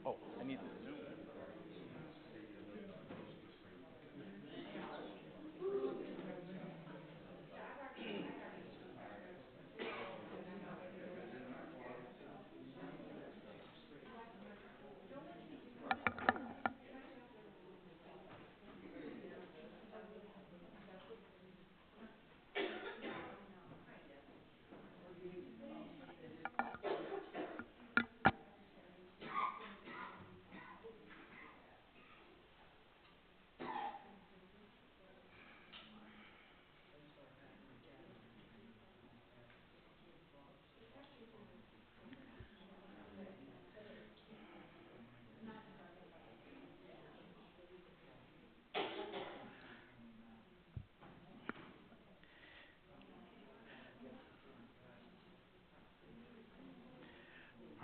Oh, I need the Zoom.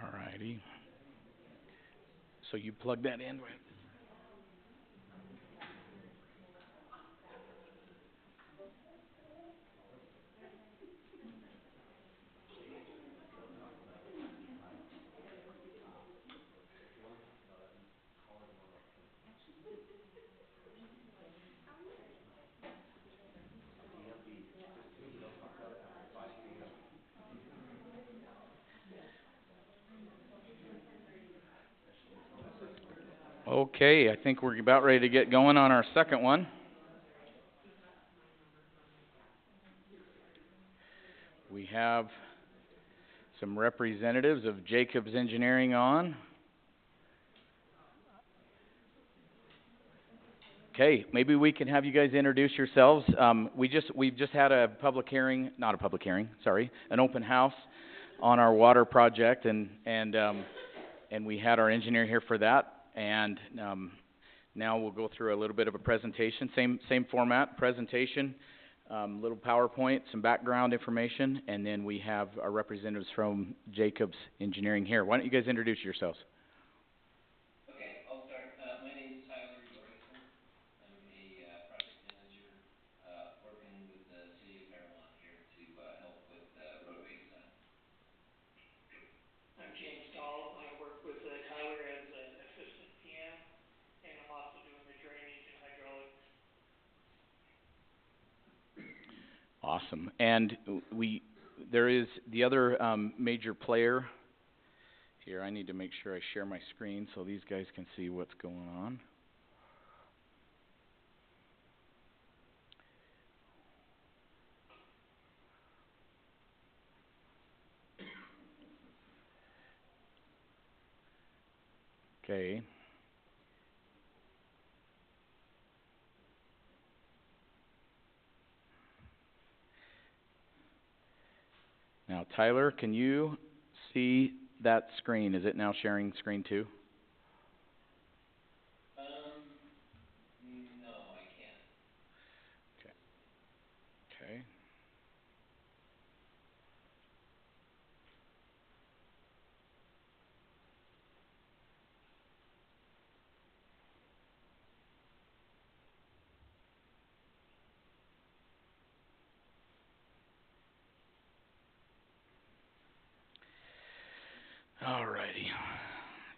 All righty. So you plug that in, right? Okay, I think we're about ready to get going on our second one. We have some representatives of Jacobs Engineering on. Okay, maybe we can have you guys introduce yourselves. We've just had a public hearing, not a public hearing, sorry, an open house on our water project, and we had our engineer here for that. And now we'll go through a little bit of a presentation, same format, presentation, little PowerPoint, some background information, and then we have our representatives from Jacobs Engineering here. Why don't you guys introduce yourselves? I'm James Dahl. I work with Tyler as an assistant PM, and I'm also doing the drainage and hydraulics. Awesome. And there is the other major player here. I need to make sure I share my screen so these guys can see what's going on. Okay. Now, Tyler, can you see that screen? Is it now sharing screen too? No, I can't. Okay. Okay. Alrighty.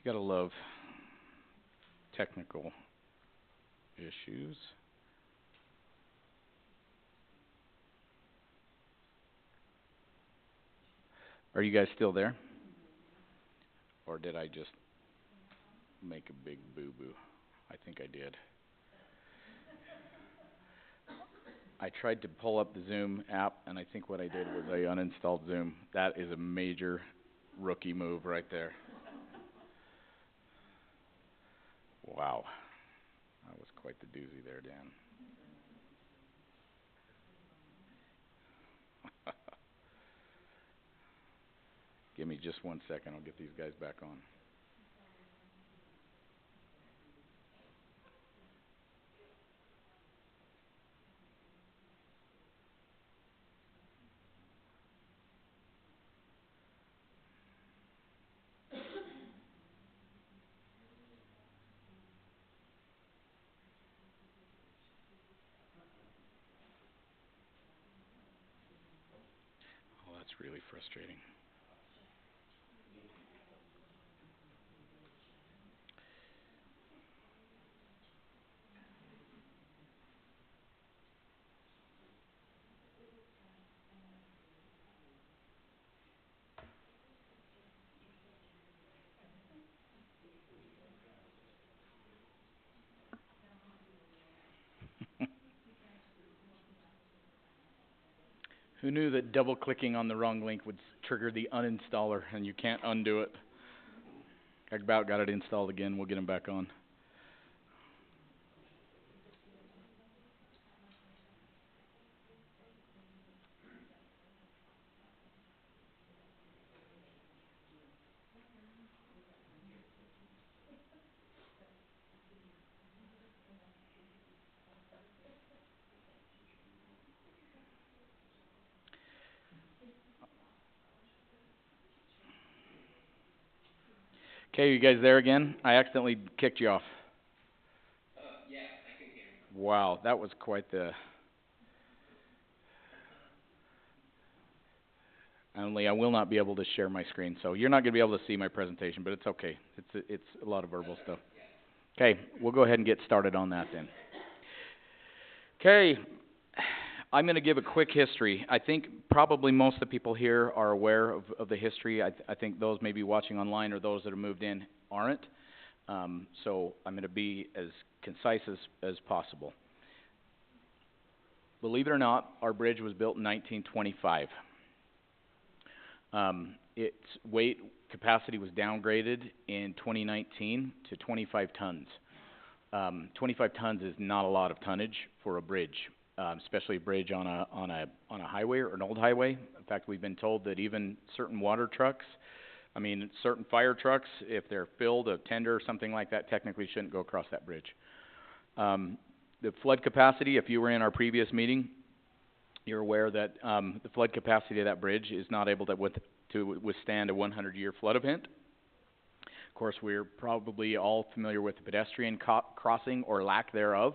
Gotta love technical issues. Are you guys still there? Or did I just make a big boo-boo? I think I did. I tried to pull up the Zoom app, and I think what I did was I uninstalled Zoom. That is a major rookie move right there. Wow. That was quite the doozy there, Dan. Give me just 1 second. I'll get these guys back on. Oh, that's really frustrating. Who knew that double clicking on the wrong link would trigger the uninstaller and you can't undo it? I about got it installed again. We'll get him back on. Okay, you guys there again? I accidentally kicked you off. Yeah, I can hear you. Wow, that was quite the... Only I will not be able to share my screen, so you're not going to be able to see my presentation, but it's okay. It's a lot of verbal stuff. Okay, we'll go ahead and get started on that then. Okay, I'm going to give a quick history. I think probably most of the people here are aware of the history. I think those maybe watching online or those that have moved in aren't. So I'm going to be as concise as possible. Believe it or not, our bridge was built in 1925. Its weight capacity was downgraded in 2019 to 25 tons. 25 tons is not a lot of tonnage for a bridge, especially a bridge on a highway or an old highway. In fact, we've been told that even certain water trucks, certain fire trucks, if they're filled of tender or something like that, technically shouldn't go across that bridge. The flood capacity, if you were in our previous meeting, you're aware that the flood capacity of that bridge is not able to withstand a 100-year flood event. Of course, we're probably all familiar with the pedestrian crossing or lack thereof.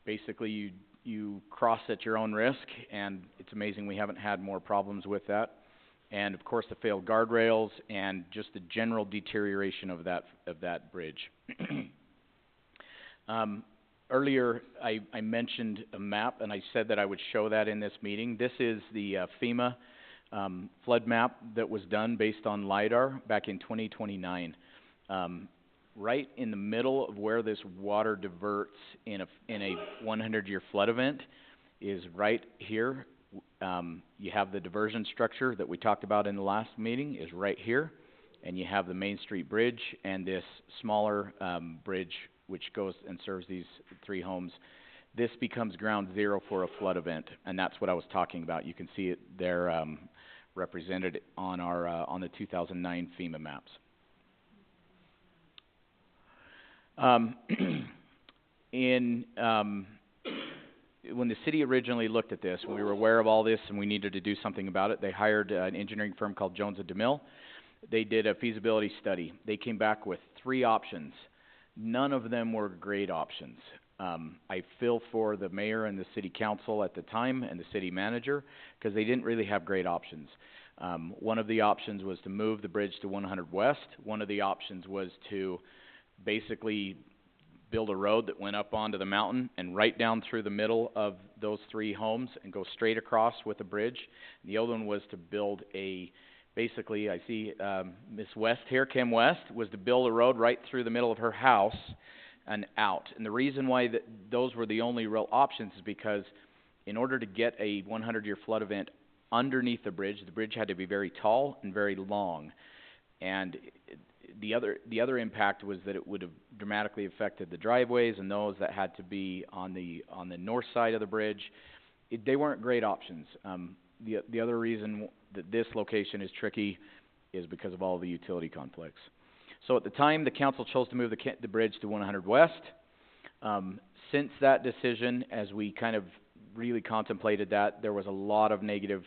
Basically, you cross at your own risk, and it's amazing we haven't had more problems with that. And of course, the failed guardrails and just the general deterioration of that bridge. Earlier, I mentioned a map, and I said that I would show that in this meeting. This is the FEMA flood map that was done based on LIDAR back in 2029. Right in the middle of where this water diverts in a 100-year flood event is right here. You have the diversion structure that we talked about in the last meeting is right here, and you have the Main Street Bridge and this smaller bridge which goes and serves these three homes. This becomes ground zero for a flood event, and that's what I was talking about. You can see it there represented on on the 2009 FEMA maps. When the city originally looked at this, when we were aware of all this and we needed to do something about it, they hired an engineering firm called Jones & DeMille. They did a feasibility study. They came back with 3 options. None of them were great options. I feel for the mayor and the city council at the time and the city manager because they didn't really have great options. One of the options was to move the bridge to 100 West. One of the options was to basically build a road that went up onto the mountain and right down through the middle of those 3 homes and go straight across with a bridge. The other one was to build basically, I see Miss West here, Kim West, was to build a road right through the middle of her house and out. And the reason why those were the only real options is because in order to get a 100-year flood event underneath the bridge had to be very tall and very long. And the other impact was that it would have dramatically affected the driveways and those that had to be on the north side of the bridge. They weren't great options. The other reason that this location is tricky is because of all the utility conflicts. So at the time, the council chose to move the bridge to 100 West. Since that decision, as we kind of really contemplated that, there was a lot of negative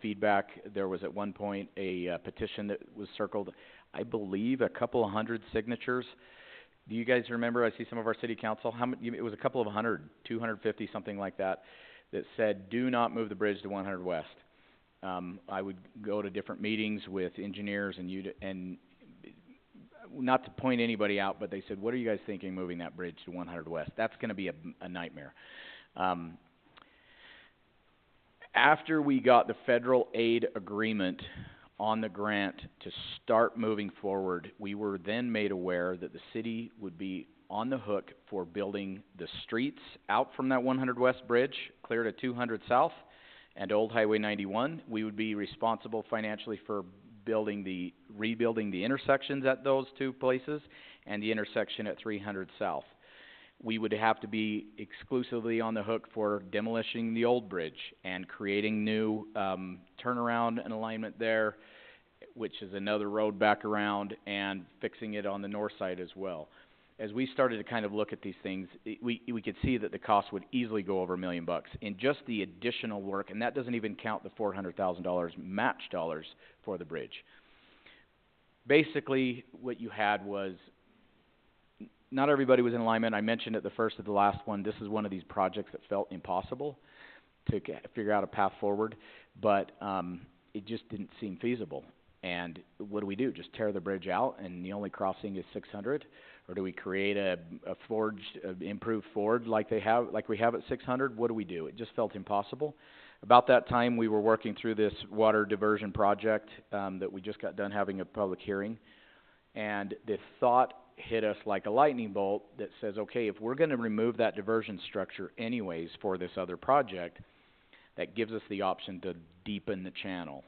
feedback. There was at one point a petition that was circled, I believe, a couple of hundred signatures. Do you guys remember? I see some of our city council. It was a couple of hundred, 250, something like that, that said, do not move the bridge to 100 West. I would go to different meetings with engineers and not to point anybody out, but they said, what are you guys thinking moving that bridge to 100 West? That's going to be a nightmare. After we got the federal aid agreement on the grant to start moving forward, we were then made aware that the city would be on the hook for building the streets out from that 100 West bridge, clear to 200 South, and Old Highway 91. We would be responsible financially for rebuilding the intersections at those two places and the intersection at 300 South. We would have to be exclusively on the hook for demolishing the old bridge and creating new turnaround and alignment there, which is another road back around, and fixing it on the north side as well. As we started to kind of look at these things, we could see that the cost would easily go over $1 million in just the additional work, and that doesn't even count the $400,000 match dollars for the bridge. Basically, what you had was not everybody was in alignment. I mentioned at the first of the last one, this is one of these projects that felt impossible to figure out a path forward, but it just didn't seem feasible. And what do? Just tear the bridge out and the only crossing is 600? Or do we create a improved ford like we have at 600? What do we do? It just felt impossible. About that time, we were working through this water diversion project that we just got done having a public hearing. And the thought hit us like a lightning bolt that says, okay, if we're going to remove that diversion structure anyways for this other project, that gives us the option to deepen the channel.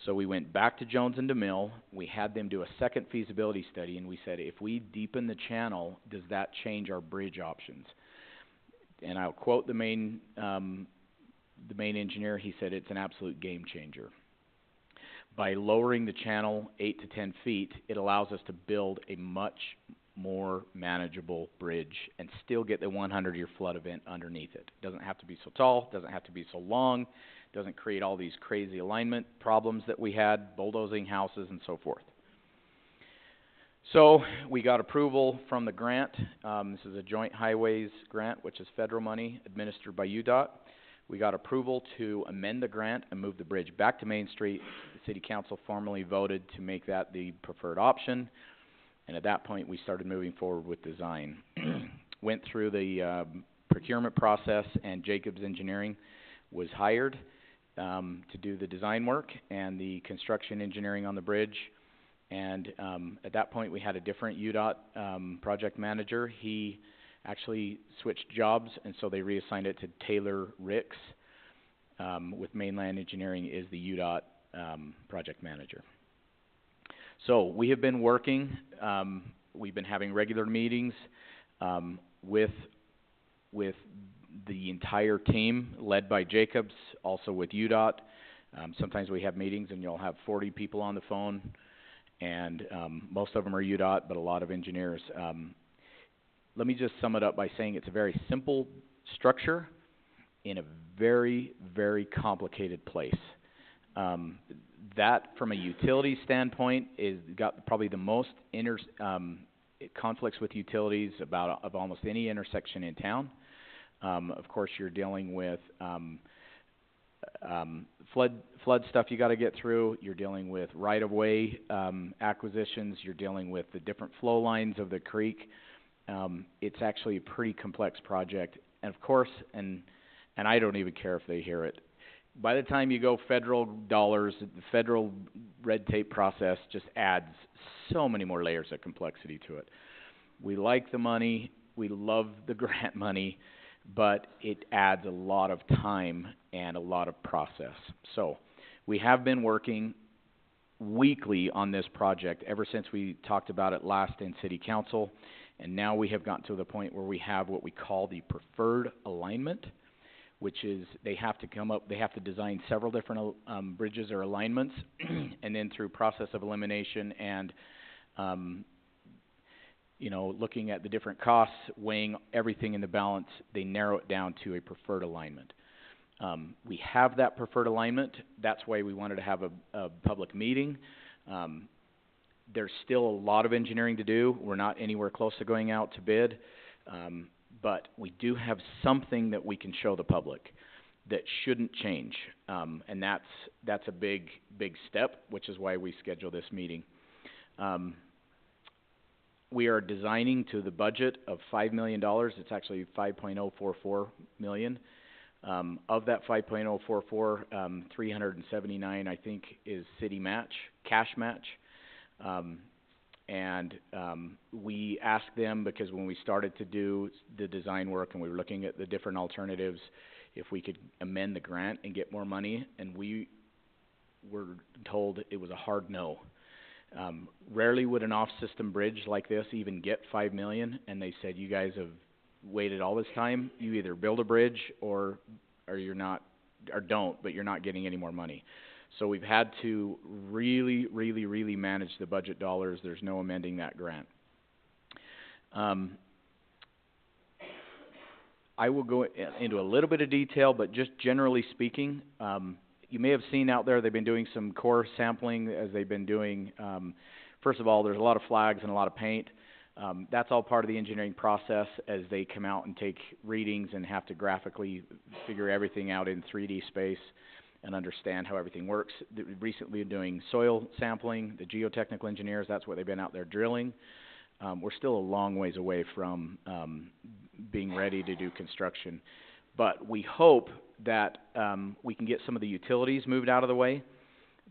So we went back to Jones and DeMille. We had them do a second feasibility study, and we said, if we deepen the channel, does that change our bridge options? And I'll quote the main engineer. He said, it's an absolute game changer. By lowering the channel 8 to 10 feet, it allows us to build a much more manageable bridge and still get the 100-year flood event underneath it. It doesn't have to be so tall, doesn't have to be so long, doesn't create all these crazy alignment problems that we had, bulldozing houses and so forth. So we got approval from the grant. This is a joint highways grant, which is federal money administered by UDOT. We got approval to amend the grant and move the bridge back to Main Street. The City Council formally voted to make that the preferred option. And at that point, we started moving forward with design. Went through the procurement process, and Jacobs Engineering was hired to do the design work and the construction engineering on the bridge. And at that point, we had a different UDOT project manager. He actually switched jobs, and so they reassigned it to Taylor Ricks, with Mainland Engineering is the UDOT project manager. So we have been working, we've been having regular meetings with the entire team, led by Jacobs, also with UDOT. Sometimes we have meetings and you'll have 40 people on the phone, and most of them are UDOT, but a lot of engineers. Let me just sum it up by saying it's a very simple structure in a very, very complicated place. That, from a utility standpoint, is got probably the most conflicts with utilities of almost any intersection in town. Of course, you're dealing with flood stuff you got to get through. You're dealing with right-of-way acquisitions. You're dealing with the different flow lines of the creek. It's actually a pretty complex project, and of course, and I don't even care if they hear it. By the time you go federal dollars, the federal red tape process just adds so many more layers of complexity to it. We like the money, we love the grant money, but it adds a lot of time and a lot of process. So we have been working weekly on this project ever since we talked about it last in City Council. And now we have gotten to the point where we have what we call the preferred alignment, which is they have to design several different bridges or alignments, and then through process of elimination and looking at the different costs, weighing everything in the balance, they narrow it down to a preferred alignment. We have that preferred alignment. That's why we wanted to have a public meeting. There's still a lot of engineering to do. We're not anywhere close to going out to bid, but we do have something that we can show the public that shouldn't change, and that's a big step, which is why we schedule this meeting. We are designing to the budget of $5 million. It's actually $5.044 million. Of that $5.044, 379 I think is city match, cash match. We asked them, because when we started to do the design work and we were looking at the different alternatives, if we could amend the grant and get more money, and we were told it was a hard no. Rarely would an off-system bridge like this even get $5 million, and they said, you guys have waited all this time, you either build a bridge or you're not, or don't, but you're not getting any more money. So we've had to really manage the budget dollars. There's no amending that grant. I will go into a little bit of detail, but just generally speaking, you may have seen out there they've been doing some core sampling as they've been doing. First of all, there's a lot of flags and a lot of paint. That's all part of the engineering process as they come out and take readings and have to graphically figure everything out in 3D space and understand how everything works. Recently doing soil sampling, the geotechnical engineers, that's what they've been out there drilling. We're still a long ways away from being ready to do construction. But we hope that we can get some of the utilities moved out of the way.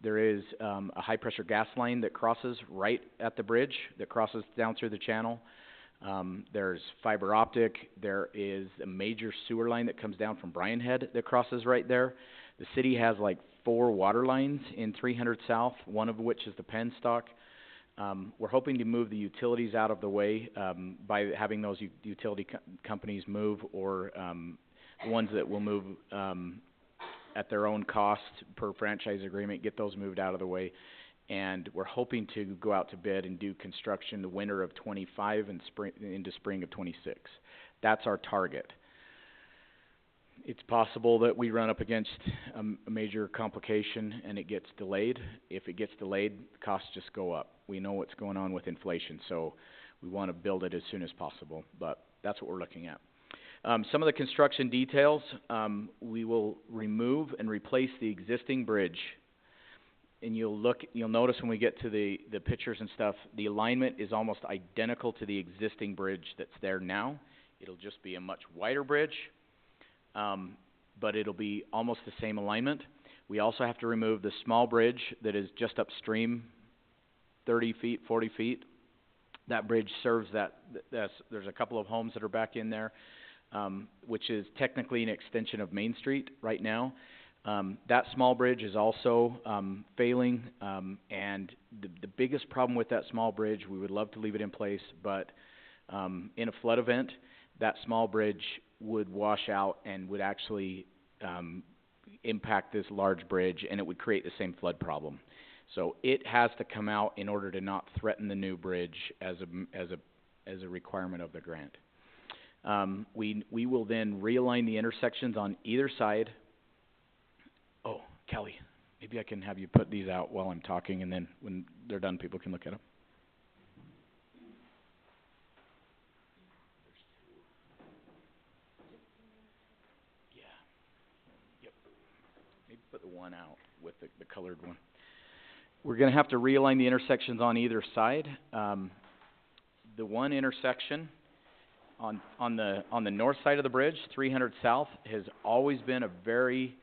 There is a high pressure gas line that crosses right at the bridge, that crosses down through the channel. There's fiber optic. There is a major sewer line that comes down from Bryan Head that crosses right there. The city has like 4 water lines in 300 South, one of which is the penstock. We're hoping to move the utilities out of the way by having those utility companies move, or ones that will move at their own cost per franchise agreement, get those moved out of the way. And we're hoping to go out to bid and do construction the winter of 25 and into spring of 26. That's our target. It's possible that we run up against a major complication and it gets delayed. If it gets delayed, the costs just go up. We know what's going on with inflation, so we want to build it as soon as possible, but that's what we're looking at. Some of the construction details, we will remove and replace the existing bridge. And you'll notice when we get to the pictures and stuff, the alignment is almost identical to the existing bridge that's there now. It'll just be a much wider bridge, but it'll be almost the same alignment. We also have to remove the small bridge that is just upstream, 30 feet, 40 feet. That bridge serves there's a couple of homes that are back in there, which is technically an extension of Main Street right now. That small bridge is also failing, and the biggest problem with that small bridge, we would love to leave it in place, but in a flood event, that small bridge would wash out and would actually impact this large bridge, and it would create the same flood problem. So it has to come out in order to not threaten the new bridge as a requirement of the grant. We will then realign the intersections on either side. Oh, Kelly, maybe I can have you put these out while I'm talking, and then when they're done, people can look at them. Yeah. Yep. Maybe put the one out with the colored one. We're going to have to realign the intersections on either side. The one intersection on the north side of the bridge, 300 South, has always been a very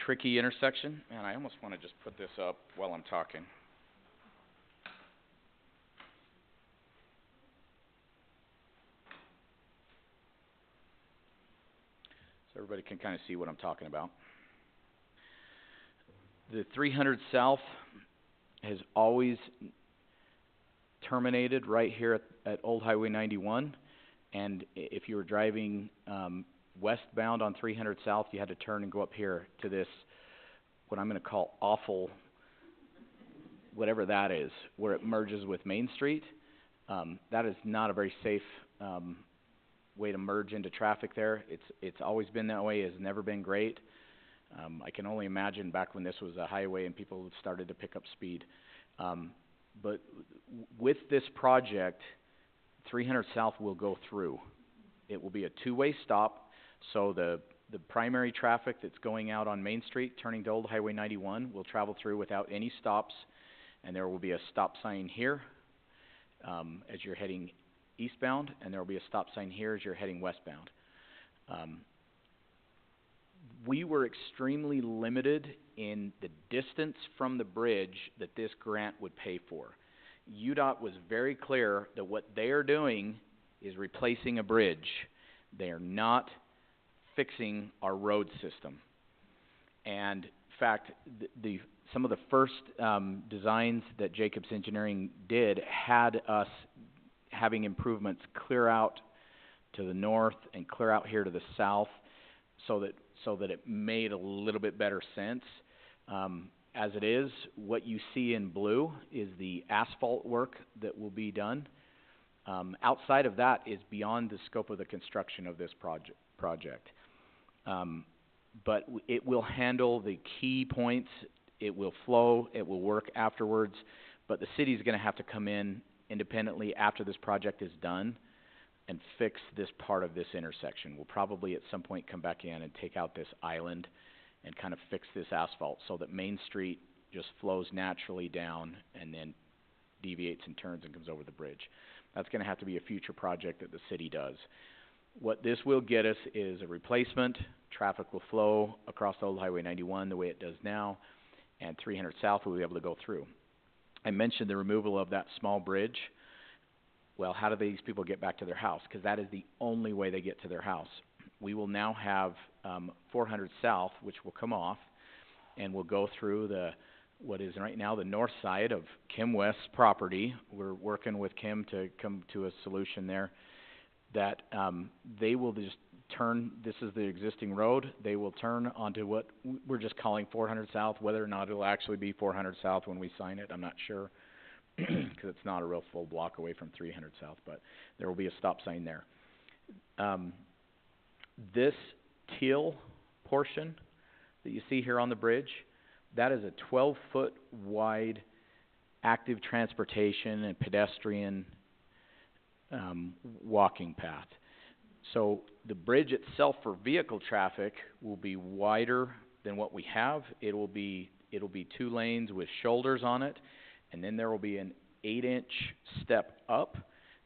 tricky intersection. Man, I almost want to just put this up while I'm talking. So everybody can kind of see what I'm talking about. The 300 South has always terminated right here at Old Highway 91. And if you were driving westbound on 300 South, you had to turn and go up here to this, what I'm going to call awful, whatever that is, where it merges with Main Street. That is not a very safe way to merge into traffic there. It's always been that way. It's never been great. I can only imagine back when this was a highway and people started to pick up speed. But with this project, 300 South will go through. It will be a two-way stop, so the primary traffic that's going out on Main Street, turning to Old Highway 91, will travel through without any stops, and there will be a stop sign here as you're heading eastbound, and there will be a stop sign here as you're heading westbound. We were extremely limited in the distance from the bridge that this grant would pay for. UDOT was very clear that what they are doing is replacing a bridge. They are not fixing our road system. And in fact, some of the first designs that Jacobs Engineering did had us having improvements clear out to the north and clear out here to the south, so that it made a little bit better sense. As it is, what you see in blue is the asphalt work that will be done. Outside of that is beyond the scope of the construction of this project. But it will handle the key points. It will flow. It will work afterwards. But the city's going to have to come in independently after this project is done and fix this part of this intersection. We'll probably at some point come back in and take out this island and kind of fix this asphalt so that Main Street just flows naturally down and then deviates and turns and comes over the bridge. That's going to have to be a future project that the city does. What this will get us is a replacement. Traffic will flow across Old Highway 91 the way it does now, and 300 South will be able to go through. I mentioned the removal of that small bridge. Well, how do these people get back to their house? Because that is the only way they get to their house. We will now have 400 South, which will come off, and we'll go through what is right now the north side of Kim West's property. We're working with Kim to come to a solution there that they will just turn. This is the existing road. They will turn onto what we're just calling 400 South. Whether or not it'll actually be 400 South when we sign it, I'm not sure, because it's not a real full block away from 300 South, but there will be a stop sign there. This teal portion that you see here on the bridge, that is a 12-foot wide active transportation and pedestrian walking path. So the bridge itself for vehicle traffic will be wider than what we have. It'll be 2 lanes with shoulders on it, and then there will be an 8-inch step up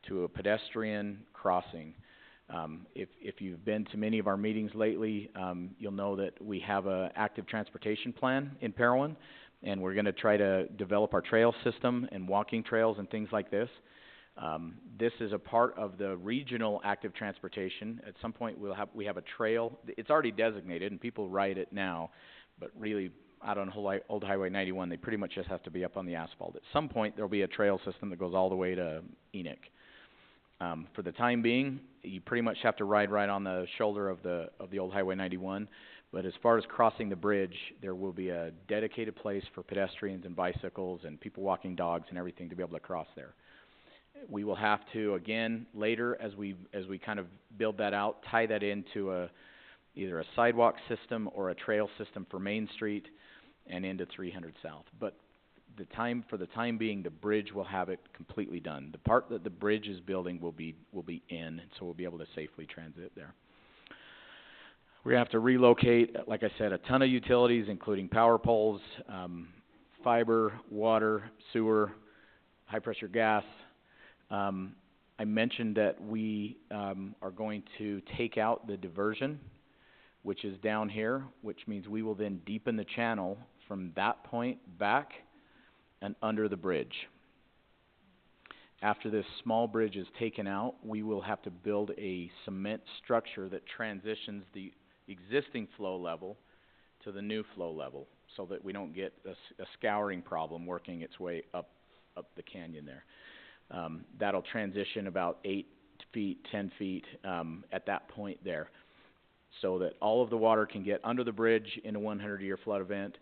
to a pedestrian crossing. If you've been to many of our meetings lately, you'll know that we have an active transportation plan in PAROWAN, and we're going to try to develop our trail system and walking trails and things like this. This is a part of the regional active transportation. At some point we have a trail. It's already designated and people ride it now, but really out on Old Highway 91 they pretty much just have to be up on the asphalt. At some point there'll be a trail system that goes all the way to Enoch. For the time being, you pretty much have to ride right on the shoulder of the Old Highway 91. But as far as crossing the bridge, there will be a dedicated place for pedestrians and bicycles and people walking dogs and everything to be able to cross there. We will have to, again, later as we kind of build that out, tie that into either a sidewalk system or a trail system for Main Street and into 300 South. But for the time being, the bridge will have it completely done. The part that the bridge is building will be in, so we'll be able to safely transit there. We're going to have to relocate, like I said, a ton of utilities, including power poles, fiber, water, sewer, high-pressure gas. I mentioned that we are going to take out the diversion, which is down here, which means we will then deepen the channel from that point back and under the bridge. After this small bridge is taken out, we will have to build a cement structure that transitions the existing flow level to the new flow level so that we don't get a scouring problem working its way up the canyon there. That'll transition about 8 feet, 10 feet at that point there, so that all of the water can get under the bridge in a 100-year flood event,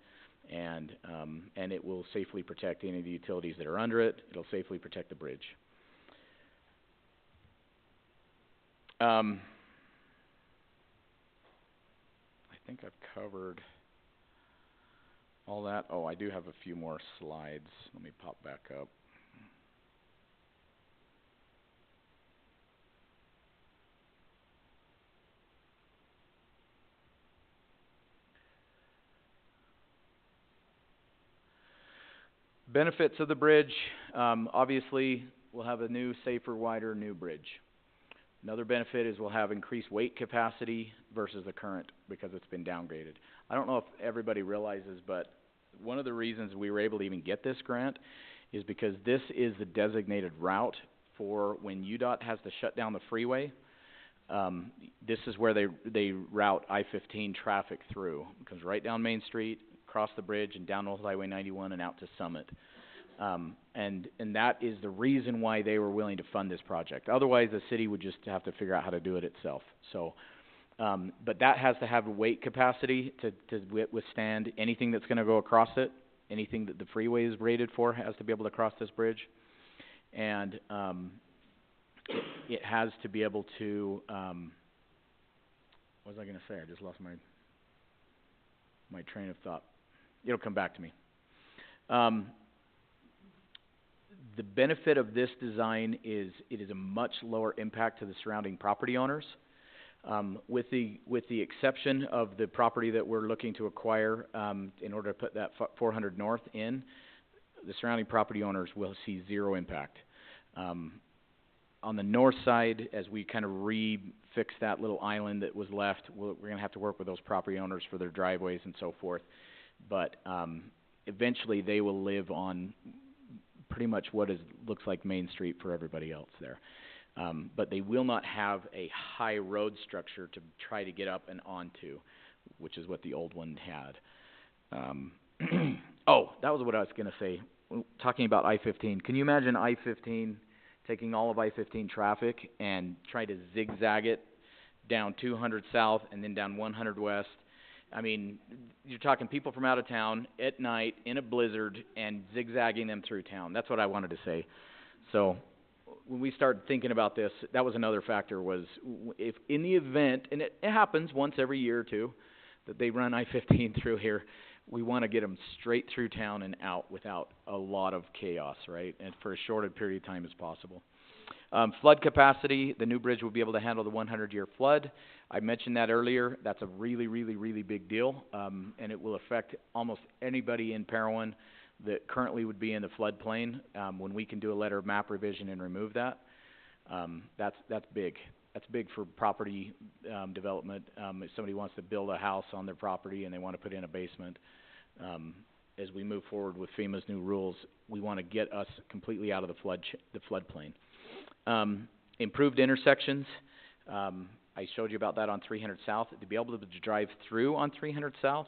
and it will safely protect any of the utilities that are under it. It'll safely protect the bridge. I think I've covered all that. Oh, I do have a few more slides. Let me pop back up. Benefits of the bridge, obviously we'll have a new, safer, wider, new bridge. Another benefit is we'll have increased weight capacity versus the current because it's been downgraded. I don't know if everybody realizes, but one of the reasons we were able to even get this grant is because this is the designated route for when UDOT has to shut down the freeway. This is where they route I-15 traffic through. It comes right down Main Street, across the bridge, and down North Highway 91 and out to Summit. And that is the reason why they were willing to fund this project. Otherwise, the city would just have to figure out how to do it itself. So, but that has to have weight capacity to withstand anything that's going to go across it. Anything that the freeway is rated for has to be able to cross this bridge. And it has to be able to, what was I going to say? I just lost my train of thought. It'll come back to me. The benefit of this design is it is a much lower impact to the surrounding property owners. With the exception of the property that we're looking to acquire in order to put that 400 North in, the surrounding property owners will see zero impact. On the north side, as we kind of refix that little island that was left, we're going to have to work with those property owners for their driveways and so forth. But eventually they will live on pretty much what looks like Main Street for everybody else there. But they will not have a high road structure to try to get up and onto, which is what the old one had. Oh, that was what I was going to say. Talking about I-15, can you imagine I-15 taking all of I-15 traffic and try to zigzag it down 200 south and then down 100 west? I mean, you're talking people from out of town at night in a blizzard and zigzagging them through town. That's what I wanted to say. So when we started thinking about this, that was another factor, was if in the event, and it happens once every year or two, that they run I-15 through here, we want to get them straight through town and out without a lot of chaos, right? And for as short a period of time as possible. Flood capacity, the new bridge will be able to handle the 100-year flood. I mentioned that earlier. That's a really, really, really big deal, and it will affect almost anybody in PAROWAN that currently would be in the floodplain. When we can do a letter of map revision and remove that, that's big. That's big for property development. If somebody wants to build a house on their property and they want to put in a basement, as we move forward with FEMA's new rules, we want to get us completely out of the floodplain. Improved intersections. I showed you about that on 300 South. To be able to drive through on 300 South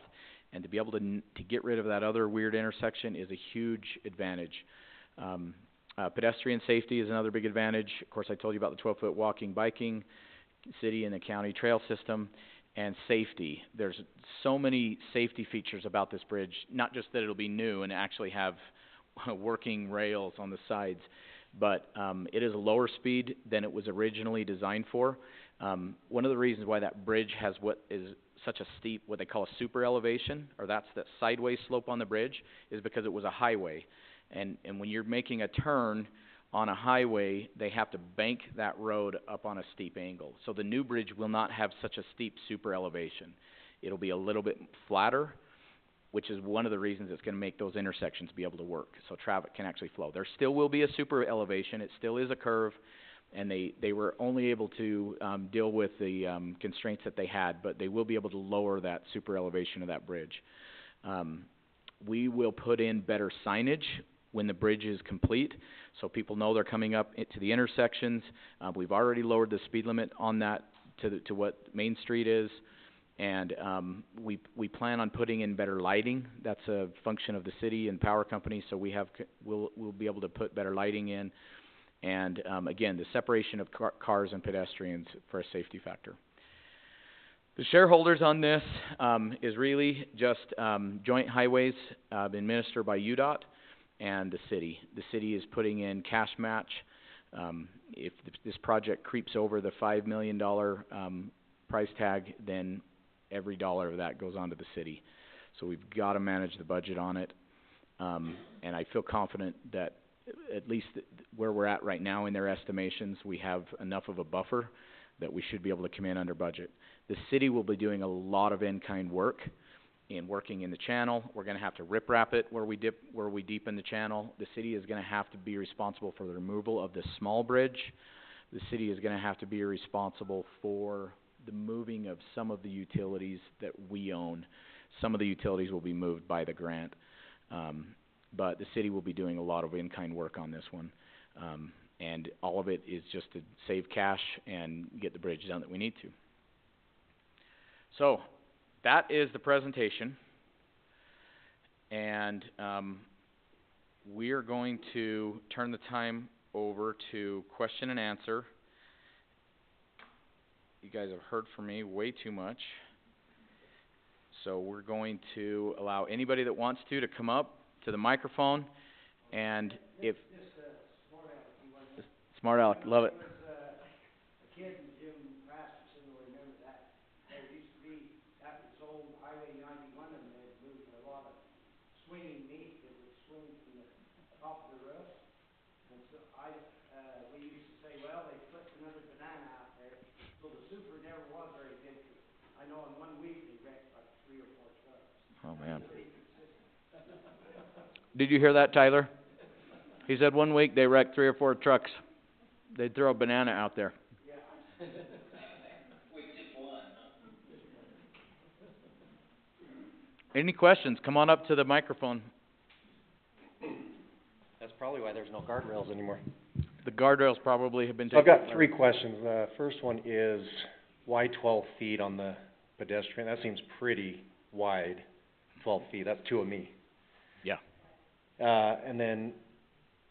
and to be able to get rid of that other weird intersection is a huge advantage. Pedestrian safety is another big advantage. Of course, I told you about the 12-foot walking, biking, city and the county trail system, and safety. There's so many safety features about this bridge, not just that it'll be new and actually have working rails on the sides, but it is a lower speed than it was originally designed for. One of the reasons why that bridge has what is such a steep, what they call a super elevation, or that's that sideways slope on the bridge, is because it was a highway. And when you're making a turn on a highway, they have to bank that road up on a steep angle. So the new bridge will not have such a steep super elevation. It'll be a little bit flatter, which is one of the reasons it's going to make those intersections be able to work, so traffic can actually flow. There still will be a super elevation. It still is a curve, and they were only able to deal with the constraints that they had, but they will be able to lower that super elevation of that bridge. We will put in better signage when the bridge is complete, so people know they're coming up to the intersections. We've already lowered the speed limit on that to what Main Street is, and we plan on putting in better lighting. That's a function of the city and power company, so we'll be able to put better lighting in, and again, the separation of cars and pedestrians for a safety factor. The shareholders on this is really just joint highways administered by UDOT and the city. The city is putting in cash match. If this project creeps over the $5 million price tag, then every dollar of that goes on to the city. So we've got to manage the budget on it. And I feel confident that at least where we're at right now in their estimations, we have enough of a buffer that we should be able to come in under budget. The city will be doing a lot of in-kind work in working in the channel. We're going to have to rip-wrap it where we deepen the channel. The city is going to have to be responsible for the removal of the small bridge. The city is going to have to be responsible for the moving of some of the utilities that we own. Some of the utilities will be moved by the grant, but the city will be doing a lot of in-kind work on this one. And all of it is just to save cash and get the bridge done that we need to. So, that is the presentation. And we are going to turn the time over to question and answer. You guys have heard from me way too much. So we're going to allow anybody that wants to come up to the microphone. And if... Smart aleck, love it. A kid in Jim Rasmussen will remember that. There used to be, that was old Highway 91, and they had moved a lot of swinging meat that would swing from the top of the roof. And so we used to say, well, they put another banana out there. So the super never was very good. I know in 1 week they wrecked like 3 or 4 trucks. Oh, man. Did you hear that, Tyler? He said 1 week they wrecked 3 or 4 trucks. They'd throw a banana out there. Yeah. With just one, huh? Any questions? Come on up to the microphone. That's probably why there's no guardrails anymore. The guardrails probably have been So I've taken. got 3 questions. The first one is, why 12 feet on the pedestrian? That seems pretty wide, 12 feet. That's 2 of me. Yeah. And then,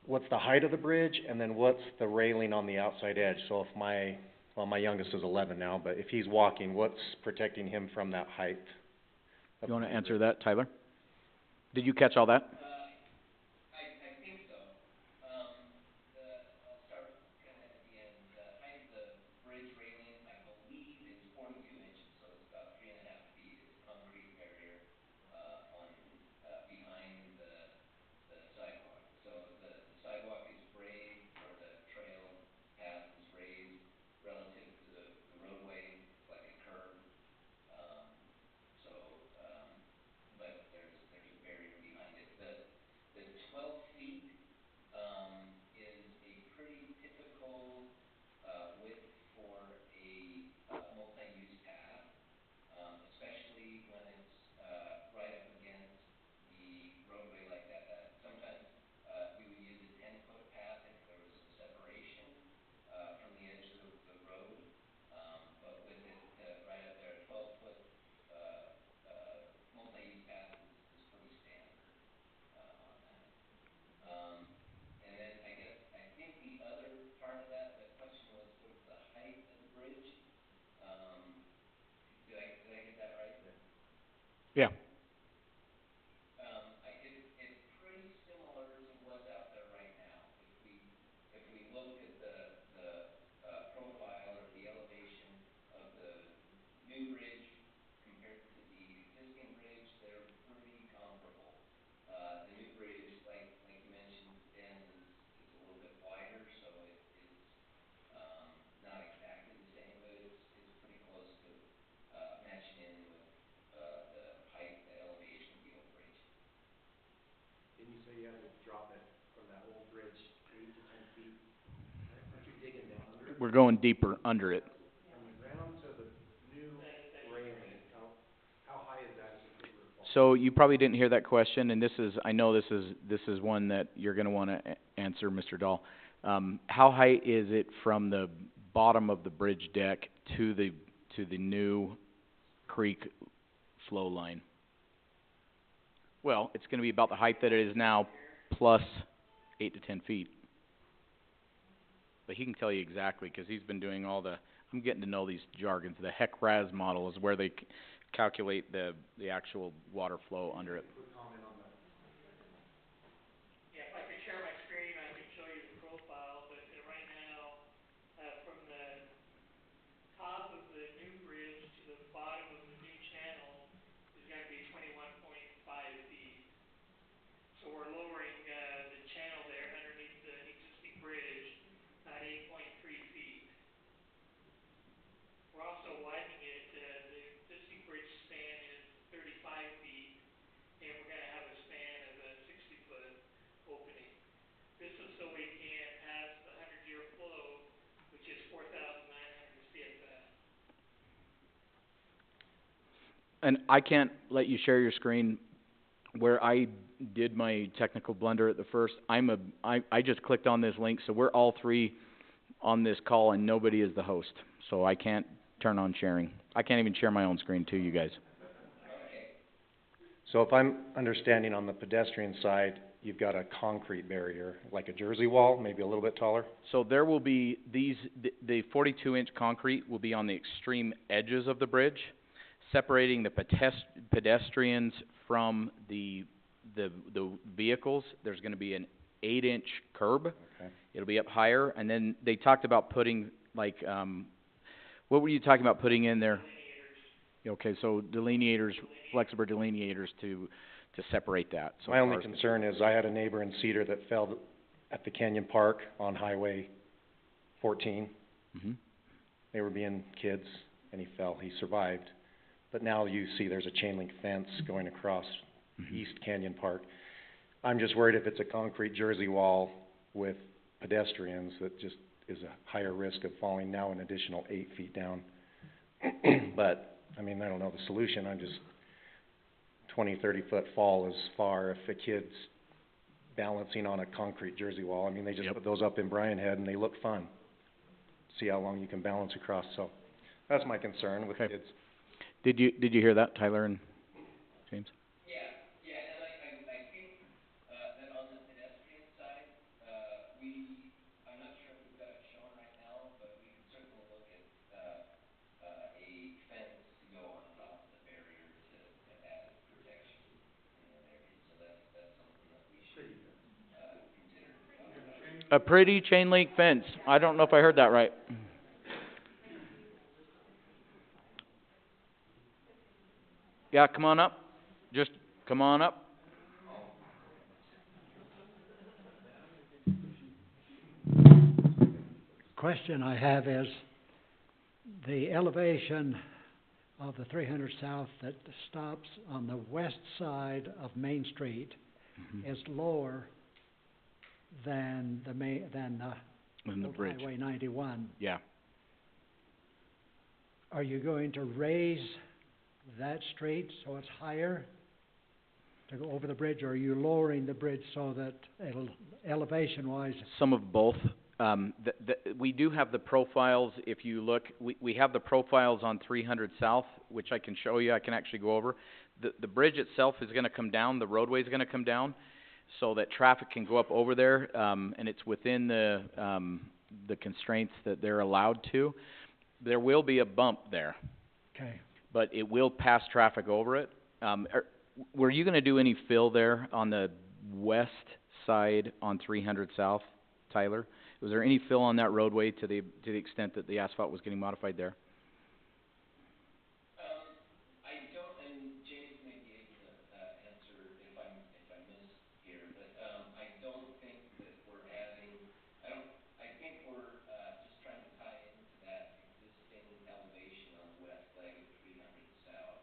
what's the height of the bridge? And then what's the railing on the outside edge? So if my youngest is 11 now, but if he's walking, what's protecting him from that height? You want to answer that, Tyler? Did you catch all that? I think so. I'll start kind of at the end. The height of the bridge railing, I believe, is 42 inches, so it's about 3.5 feet. It's a concrete barrier behind the sidewalk. So the sidewalk is raised, or the trail path is raised relative to the roadway, like a curve. So, but there's a barrier behind it. The 12 feet is a pretty typical width for a multi-use path, especially when it's right up against the roadway like that. Sometimes we would use a 10-foot path if there was some separation from the edge of the road, but with it right up there, a 12-foot multi-use path is pretty standard on that. And then I think the other part of that, the question was the height of the bridge. Did I get that right? Yeah. It's pretty similar to what's out there right now. If we look at the profile or the elevation of the new bridge compared to the existing bridge, they're pretty comparable. The new bridge, like you mentioned, Ben, is a little bit wider, so it's not exactly the same, but it's pretty close to matching in with the height, the elevation of the old bridge. Didn't you say you had to drop it from that old bridge 8 to 10 feet? Aren't you digging down under it? We're going deeper under it. From the ground to the new railing, how high is that as a foot fall? So you probably didn't hear that question, and I know this is one that you're going to want to answer, Mr. Dahl. How high is it from the bottom of the bridge deck to the new creek flow line? Well, it's going to be about the height that it is now, plus 8 to 10 feet. But he can tell you exactly, because he's been doing all the, I'm getting to know these jargons. The HEC-RAS model is where they calculate the actual water flow under it. Yeah, if I could share my screen, I can show you the profile, but right now, from the top of the new bridge to the bottom of the new channel is going to be 21.5 feet. So we're lowering the channel there underneath the existing bridge about 8.3 feet. We're also widening it. The existing bridge span is 35 feet, and we're going to have a span of a 60-foot opening. This is so we can pass the 100-year flow, which is 4,900 CFS. And I can't let you share your screen where I did my technical blunder at the first, I just clicked on this link, so we're all three on this call and nobody is the host. So I can't turn on sharing. I can't even share my own screen to you guys. So if I'm understanding on the pedestrian side, you've got a concrete barrier, like a Jersey wall, maybe a little bit taller? So there will be the 42-inch concrete will be on the extreme edges of the bridge, separating the pedestrians from the vehicles. There's going to be an 8-inch curb. Okay. It'll be up higher, and then they talked about putting like, what were you talking about putting in there? Okay, so delineators, flexible delineators to separate that. So My only concern is I had a neighbor in Cedar that fell at the Canyon Park on Highway 14. Mm-hmm. They were being kids, and he fell. He survived. But now you see there's a chain link fence going across East Canyon Park. I'm just worried if it's a concrete Jersey wall with pedestrians, that just is a higher risk of falling now an additional 8 feet down. But, I mean, I don't know the solution. I'm just, 20, 30-foot fall is far if a kid's balancing on a concrete Jersey wall. I mean, they just put those up in Bryan Head and they look fun. See how long you can balance across. So that's my concern with kids. Did you hear that, Tyler and James? Yeah, and I think, that on the pedestrian side, I'm not sure if we've got it shown right now, but we can certainly look at, a fence to go on top of the barrier to add protection in that area. So that's something that we should, consider. A pretty chain link fence. I don't know if I heard that right. Yeah, come on up. Just come on up. Question I have is, the elevation of the 300 South that stops on the west side of Main Street is lower than the bridge. Highway 91. Yeah. Are you going to raise that street so it's higher to go over the bridge, or are you lowering the bridge so that it'll, elevation-wise? Some of both. We do have the profiles. If you look, we have the profiles on 300 South, which I can show you. I can actually go over. The bridge itself is going to come down. The roadway is going to come down, so that traffic can go up over there, and it's within the constraints that they're allowed to. There will be a bump there. Okay. But it will pass traffic over it. Were you going to do any fill there on the west side on 300 South, Tyler? Was there any fill on that roadway to the extent that the asphalt was getting modified there? I don't, and James may be able to answer if I miss here, but I don't think that we're adding. I think we're just trying to tie into that existing elevation on the west leg of 300 South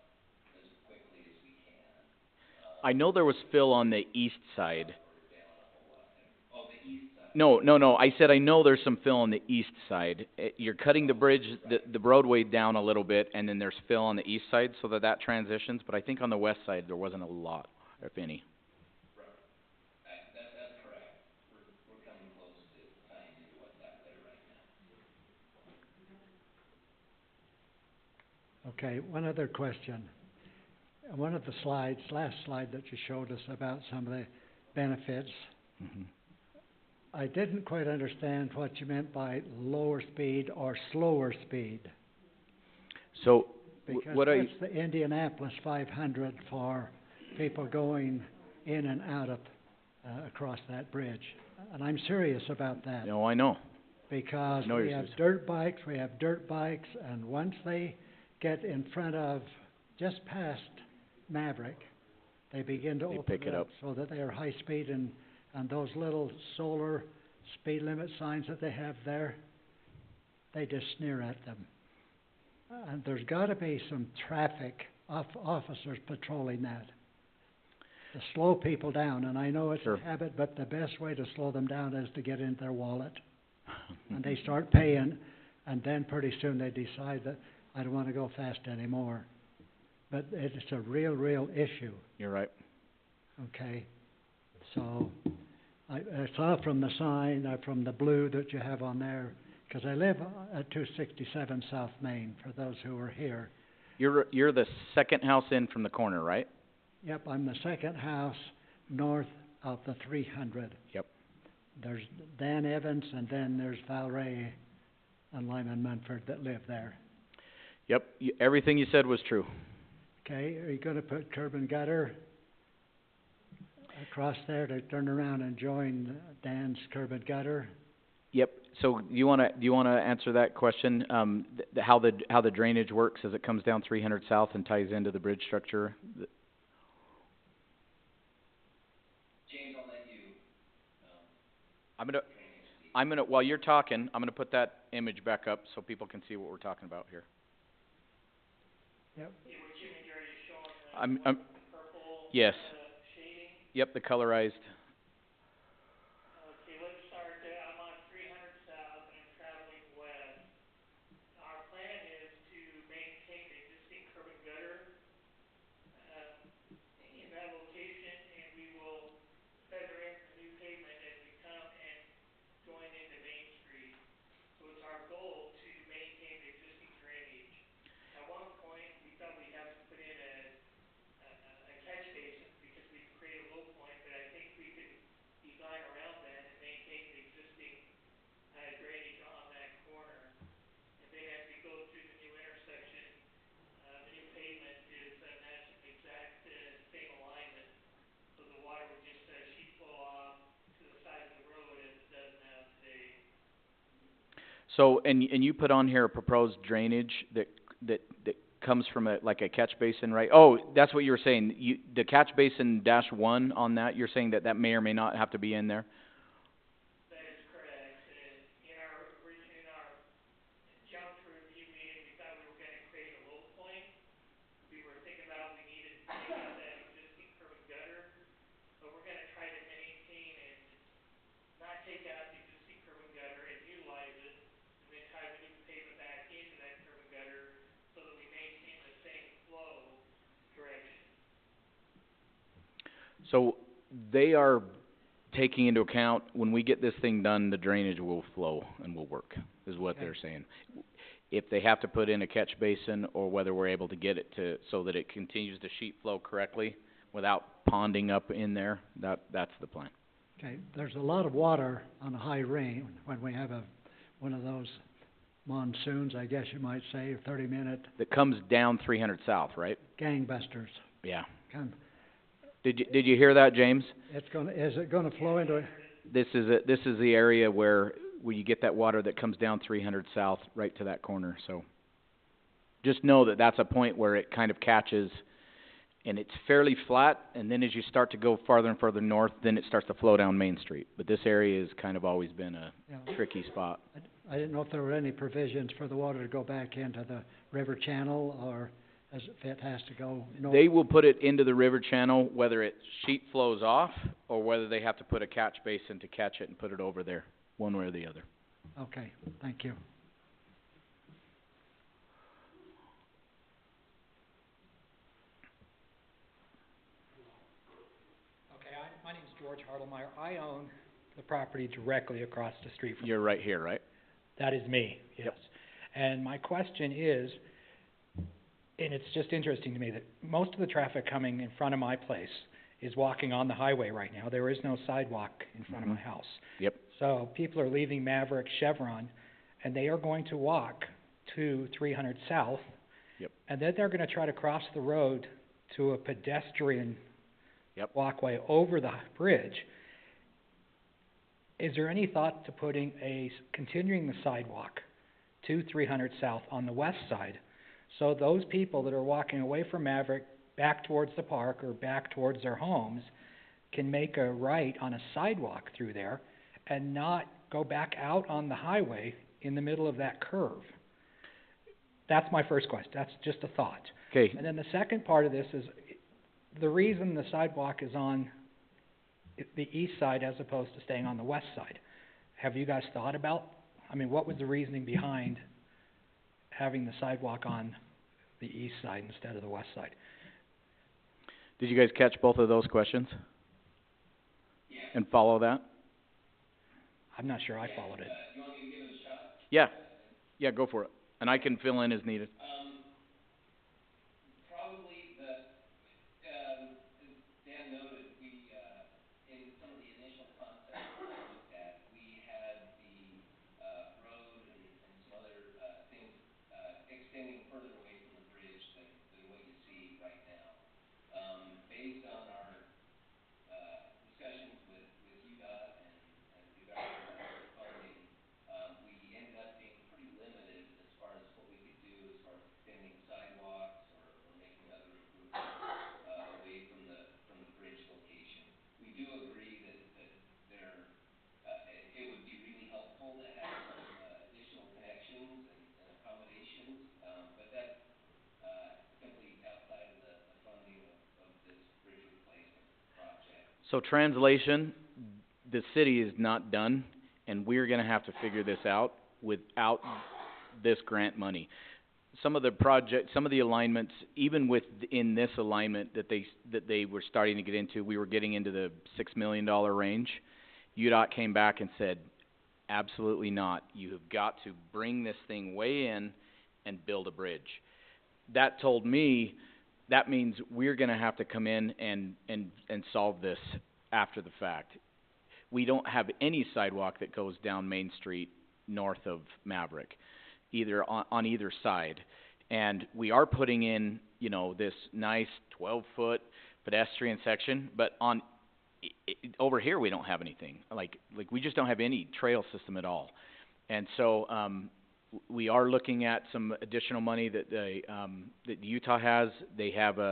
as quickly as we can. I know there was fill on the east side. Oh, the east side. No. I said I know there's some fill on the east side. You're cutting the bridge, the roadway down a little bit, and then there's fill on the east side so that transitions. But I think on the west side there wasn't a lot, if any. Right. That's correct. We're coming close to tying into what's out there right now. Okay, one other question. One of the slides, last slide that you showed us about some of the benefits, I didn't quite understand what you meant by lower speed or slower speed. So, Because what that's the Indianapolis 500 for people going in and out of, across that bridge. And I'm serious about that. No, I know. Because No, we you're have serious. we have dirt bikes, and once they get in front of, just past Maverick, they begin to They open pick it up. so that they are high speed, and those little solar speed limit signs that they have there, they just sneer at them. And there's got to be some traffic officers patrolling that to slow people down. And I know it's Sure. a habit, but the best way to slow them down is to get into their wallet. And they start paying, and then pretty soon they decide that I don't want to go fast anymore. But it's a real issue. You're right. okay? So, I saw from the sign, from the blue that you have on there, 'cause I live at 267 South Main, for those who are here. You're the second house in from the corner, right? Yep, I'm the second house north of the 300. Yep. There's Dan Evans, and then there's Val Ray and Lyman Munford that live there. Yep, everything you said was true. Okay, are you gonna put curb and gutter across there to turn around and join Dan's curb and gutter? Yep, so do you wanna answer that question? How the drainage works as it comes down 300 South and ties into the bridge structure? James, I'll let you, I'm gonna, while you're talking, I'm gonna put that image back up so people can see what we're talking about here. Yep. Yeah, which image are you showing, I'm, the one with the purple, yes. Shading? Yep, the colorized. Okay, let's start there. I'm on 300 South and I'm traveling west. Our plan is to maintain the existing curb and gutter, in that location, and we will feather in the new pavement as we come and join into Main Street. So it's our goal to maintain the existing drainage. At one point, we thought we'd have to put in a catch basin because we'd create a low point, but I think we could design around that and maintain the existing drainage on that corner. And then as we go through the new intersection, the new pavement is matching the exact same alignment. So the water would just sheet flow off to the side of the road as it does now today. So, and you put on here a proposed drainage that comes from a catch basin, right? Oh, that's what you were saying. The catch basin -1 on that, you're saying that may or may not have to be in there? That is correct. In our jump review meeting, we thought we were gonna create a low point. We were thinking about we needed to take out that existing curb and gutter, but we're gonna try to maintain and not take out the existing curb and gutter and utilize it, and then tie the new pavement back into that curb and gutter so that we maintain the same flow direction. So, they are taking into account, when we get this thing done, the drainage will flow and will work, is what they're saying. If they have to put in a catch basin, or whether we're able to get it so that it continues to sheet flow correctly without ponding up in there, that's the plan. Okay, there's a lot of water on a high rain when we have one of those monsoons, I guess you might say, 30-minute That comes down 300 South, right? gangbusters. Yeah. Come, Did you hear that, James? is it gonna flow into it? This is the area where you get that water that comes down 300 South right to that corner, so. Just know that that's a point where it kind of catches, and it's fairly flat, and then as you start to go farther and further north, then it starts to flow down Main Street. But this area has kind of always been a Yeah. tricky spot. I didn't know if there were any provisions for the water to go back into the river channel, or if it has to go north. They will put it into the river channel, whether it sheet flows off, or whether they have to put a catch basin to catch it and put it over there, one way or the other. Okay, thank you. Okay, my name's George Hardelmeyer. I own the property directly across the street from. You're right here, right? That is me, yes. Yep. And my question is, and it's just interesting to me that most of the traffic coming in front of my place is walking on the highway right now. There is no sidewalk in front of my house. Yep. So people are leaving Maverick Chevron, and they are going to walk to 300 South. Yep. And then they're gonna try to cross the road to a pedestrian Yep. walkway over the bridge. Is there any thought to continuing the sidewalk to 300 South on the west side, so those people that are walking away from Maverick back towards the park or back towards their homes can make a right on a sidewalk through there and not go back out on the highway in the middle of that curve? That's my first question. That's just a thought. Okay. And then the second part of this is, the reason the sidewalk is on the east side as opposed to staying on the west side. Have you guys thought about, what was the reasoning behind having the sidewalk on the east side instead of the west side? Did you guys catch both of those questions? Yeah. And follow that? I'm not sure I followed it. You want me to give it a shot? Yeah. Yeah, go for it. And I can fill in as needed. Probably as Dan noted, we, in some of the initial concepts that we looked at, we had the, road and some other, things, extending further away from the bridge than what you see right now. Based on our, discussions with UDOT and regarding the funding, we ended up being pretty limited as far as what we could do as far as extending sidewalks or making other improvements, away from the bridge location. We do agree that there, it would be really helpful to have some, additional connections and accommodations, but that's, simply outside of the funding of this bridge replacement project. So translation, the city is not done, and we're gonna have to figure this out without this grant money. Some of the alignments, even in this alignment that they were starting to get into, we were getting into the $6 million range. UDOT came back and said, absolutely not. You have got to bring this thing way in and build a bridge. That told me, that means we're gonna have to come in and solve this after the fact. We don't have any sidewalk that goes down Main Street north of Maverick, either on either side. And we are putting in, you know, this nice 12-foot pedestrian section, but over here we don't have anything. Like we just don't have any trail system at all. And so, we are looking at some additional money that Utah has. They have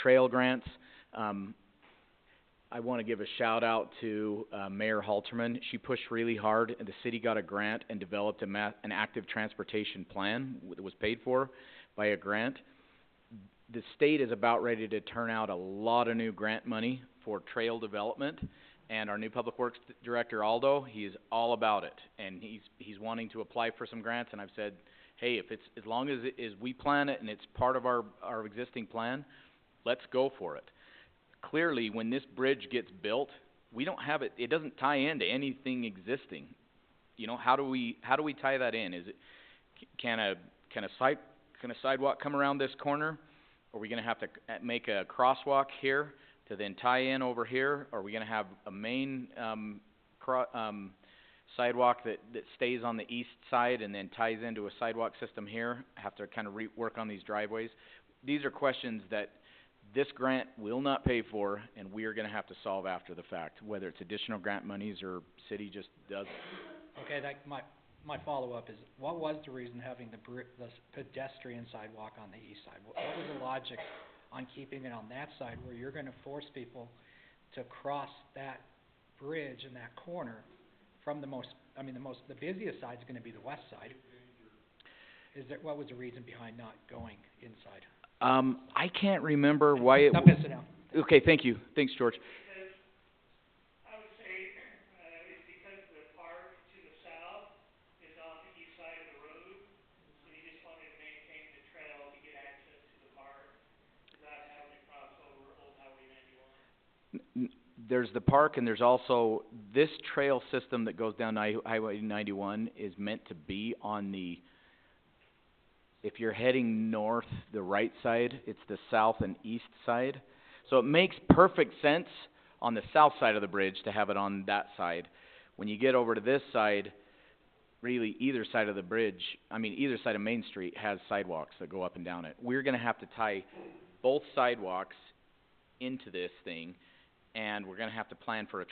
trail grants. I want to give a shout out to Mayor Halterman. She pushed really hard, and the city got a grant and developed an active transportation plan that was paid for by a grant. The state is about ready to turn out a lot of new grant money for trail development. And our new Public Works Director, Aldo, he is all about it. And he's wanting to apply for some grants, and I've said, hey, if it's, as long as we plan it and it's part of our existing plan, let's go for it. Clearly, when this bridge gets built, we don't have it, it doesn't tie into anything existing. You know, how do we tie that in? Is it, can a sidewalk come around this corner? Are we gonna have to make a crosswalk here to then tie in over here? Are we gonna have a main sidewalk that stays on the east side and then ties into a sidewalk system here? Have to kind of work on these driveways. These are questions that this grant will not pay for, and we are gonna have to solve after the fact, whether it's additional grant monies or city just does it. Okay, my follow-up is, what was the reason having the pedestrian sidewalk on the east side? What was the logic on keeping it on that side where you're gonna force people to cross that bridge in that corner from the busiest side is gonna be the west side? What was the reason behind not going inside? I can't remember why it... Stop messing out. Okay, thank you. Thanks, George. Because I would say, it's because the park to the south is on the east side of the road, so you just wanted to maintain the trail to get access to the park without having to cross over Old Highway 91. There's the park, and there's also this trail system that goes down Highway 91 is meant to be on the... If you're heading north, the right side, it's the south and east side. So it makes perfect sense on the south side of the bridge to have it on that side. When you get over to this side, really either side of the bridge, either side of Main Street has sidewalks that go up and down it. We're gonna have to tie both sidewalks into this thing, and we're gonna have to plan for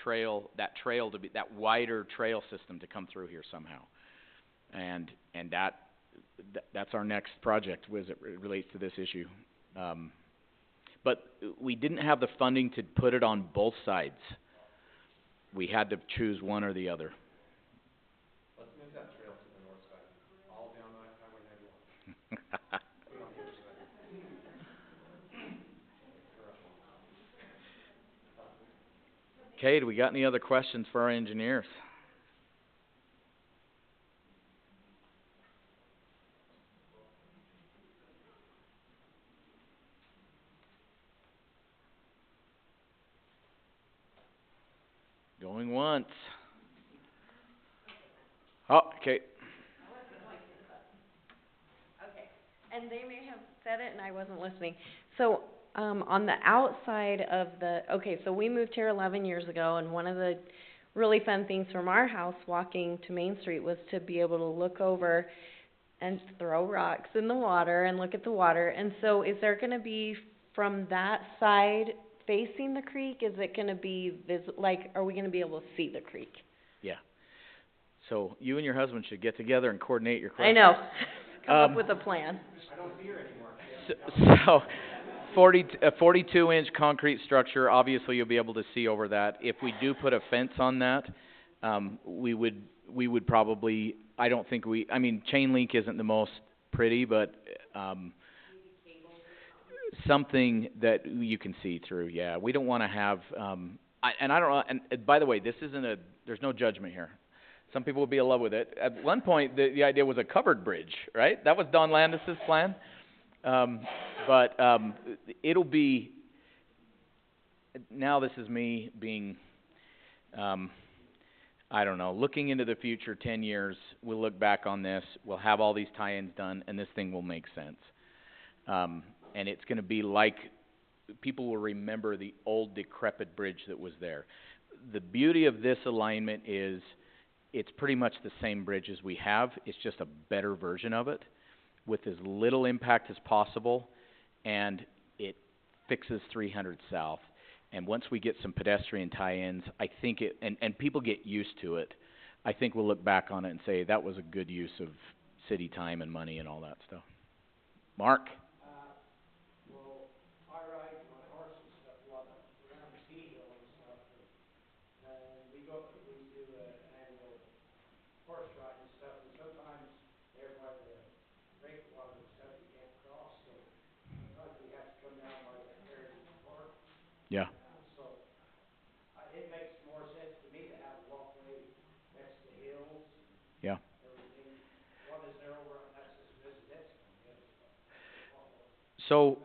that wider trail system to come through here somehow. And that's our next project as it relates to this issue. But we didn't have the funding to put it on both sides. We had to choose one or the other. Let's move that trail to the north side, all down Highway 91. Put it on the other side. Okay, do we got any other questions for our engineers? Going once. Oh, okay. Okay, and they may have said it and I wasn't listening. So, on the outside of so we moved here 11 years ago, and one of the really fun things from our house walking to Main Street was to be able to look over and throw rocks in the water and look at the water. And so is there gonna be, from that side facing the creek, is it gonna be are we gonna be able to see the creek? Yeah. So you and your husband should get together and coordinate your I question. know, come up with a plan. So, 42-inch concrete structure, obviously you'll be able to see over that. If we do put a fence on that, we would probably, chain link isn't the most pretty, but, something that you can see through, yeah. We don't wanna have, and by the way, there's no judgment here. Some people would be in love with it. At one point, the idea was a covered bridge, right? That was Don Landis's plan. But it'll be, now this is me being, looking into the future, 10 years, we'll look back on this, we'll have all these tie-ins done, and this thing will make sense. And it's gonna be like, people will remember the old decrepit bridge that was there. The beauty of this alignment is, it's pretty much the same bridge as we have, it's just a better version of it, with as little impact as possible, and it fixes 300 South. And once we get some pedestrian tie-ins, I think and people get used to it, I think we'll look back on it and say, that was a good use of city time and money and all that stuff. Mark? Well, I ride my horse and stuff a lot around the ski hill and stuff, and we do an annual horse ride and stuff, and sometimes there by the breakwater and stuff you can't cross, so sometimes we have to come down by the Heritage Park. Yeah. So, it makes more sense to me to have a walkway next to hills. Yeah. Everything. What is there over, that's just residential, I guess. So,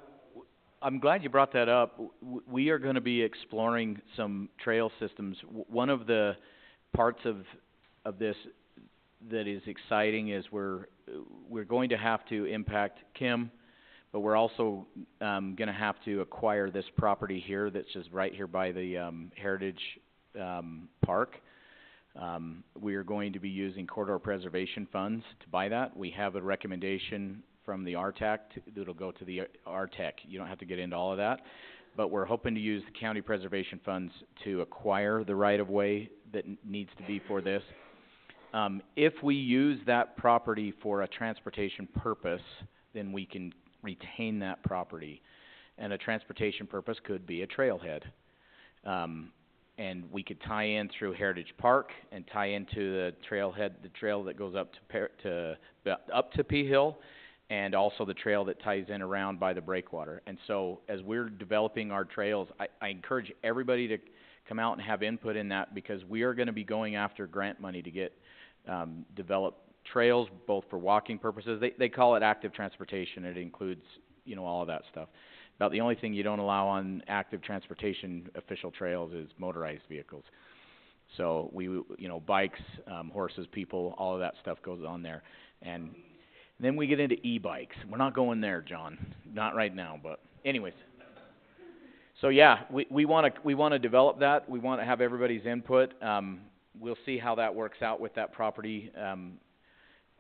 I'm glad you brought that up. We are gonna be exploring some trail systems. One of the parts of this that is exciting is we're going to have to impact Kim, but we're also gonna have to acquire this property here that's just right here by the Heritage Park. We are going to be using corridor preservation funds to buy that. We have a recommendation from the RTAC that'll go to the RTEC. You don't have to get into all of that, but we're hoping to use the county preservation funds to acquire the right-of-way that needs to be for this. If we use that property for a transportation purpose, then we can retain that property. And a transportation purpose could be a trailhead. And we could tie in through Heritage Park and tie into the trailhead, the trail that goes up to P Hill, and also the trail that ties in around by the breakwater. And so, as we're developing our trails, I encourage everybody to come out and have input in that, because we are gonna be going after grant money to get develop trails, both for walking purposes. They call it active transportation. It includes, all of that stuff. About the only thing you don't allow on active transportation official trails is motorized vehicles. So bikes, horses, people, all of that stuff goes on there. And then we get into e-bikes. We're not going there, John. Not right now, but anyways. So yeah, we wanna develop that. We wanna have everybody's input. We'll see how that works out with that property,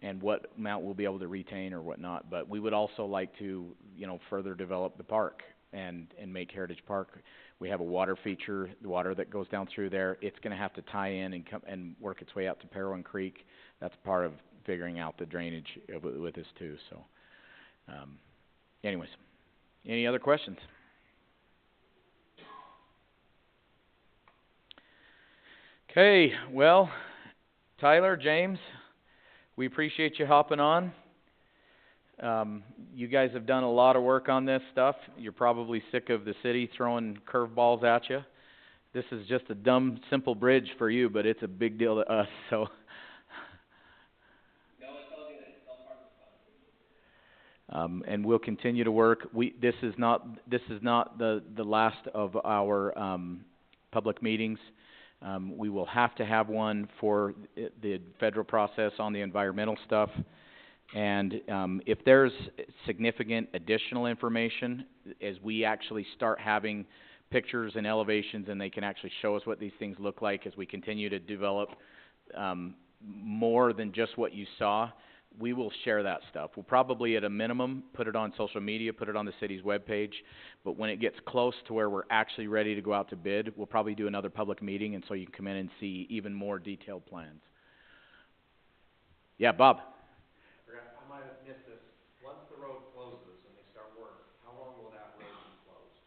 and what amount we'll be able to retain or whatnot. But we would also like to, further develop the park and make Heritage Park. We have a water feature, the water that goes down through there. It's gonna have to tie in and come and work its way out to PAROWAN Creek. That's part of figuring out the drainage with this too. So, anyways, any other questions? Okay, well, Tyler, James, we appreciate you hopping on. You guys have done a lot of work on this stuff. You're probably sick of the city throwing curveballs at you. This is just a dumb, simple bridge for you, but it's a big deal to us, so. No, it's all good. It's all part of the fun. And we'll continue to work. This is not the last of our public meetings. We will have to have one for the federal process on the environmental stuff. And, if there's significant additional information, as we actually start having pictures and elevations, and they can actually show us what these things look like as we continue to develop, more than just what you saw, we will share that stuff. We'll probably, at a minimum, put it on social media, put it on the city's webpage, but when it gets close to where we're actually ready to go out to bid, we'll probably do another public meeting, and so you can come in and see even more detailed plans. Yeah, Bob? I might have missed this. Once the road closes and they start work, how long will that road be closed?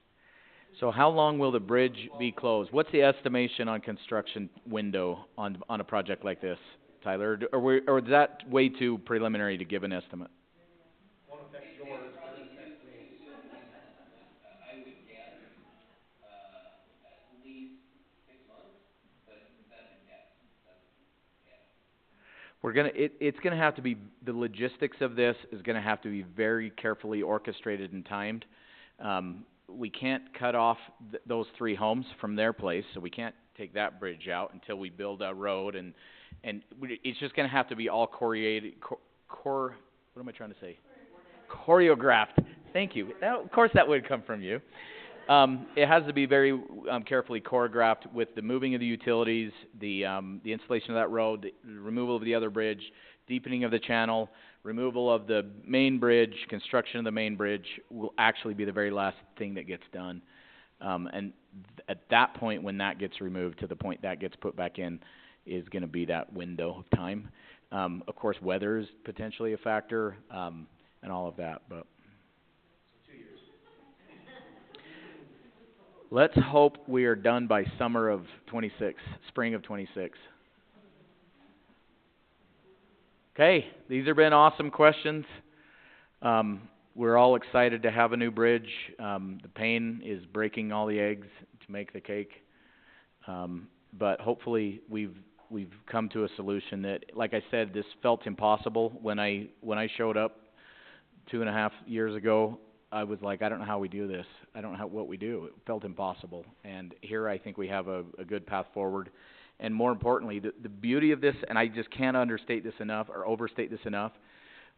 So how long will the bridge be closed? What's the estimation on construction window on a project like this, Tyler? Or is that way too preliminary to give an estimate? I would guess, at least 6 months, but that's a guess. It's gonna have to be, the logistics of this is gonna have to be very carefully orchestrated and timed. We can't cut off those 3 homes from their place, so we can't take that bridge out until we build a road, and it's just gonna have to be all choreographed. Thank you. Of course that would come from you. It has to be very carefully choreographed with the moving of the utilities, the installation of that road, the removal of the other bridge, deepening of the channel, removal of the main bridge, construction of the main bridge will actually be the very last thing that gets done. And at that point, when that gets removed to the point that gets put back in, is gonna be that window of time. Of course, weather is potentially a factor, and all of that, but. Let's hope we are done by summer of '26, spring of '26. Okay, these have been awesome questions. We're all excited to have a new bridge. The pain is breaking all the eggs to make the cake. But hopefully we've come to a solution that, like I said, this felt impossible when I showed up 2.5 years ago. I was like, I don't know how we do this. I don't know what we do. It felt impossible. And here I think we have a good path forward. And more importantly, the beauty of this, and I just can't understate this enough or overstate this enough,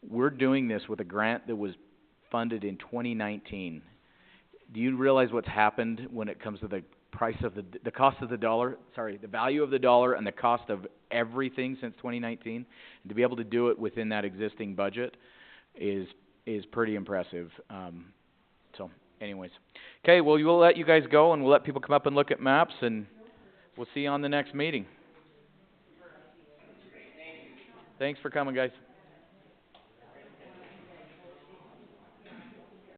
we're doing this with a grant that was funded in 2019. Do you realize what's happened when it comes to the price of the cost of the dollar, the value of the dollar and the cost of everything since 2019? And to be able to do it within that existing budget is pretty impressive. So anyways. Okay, well, we'll let you guys go, and we'll let people come up and look at maps, and we'll see you on the next meeting. Thanks for coming, guys.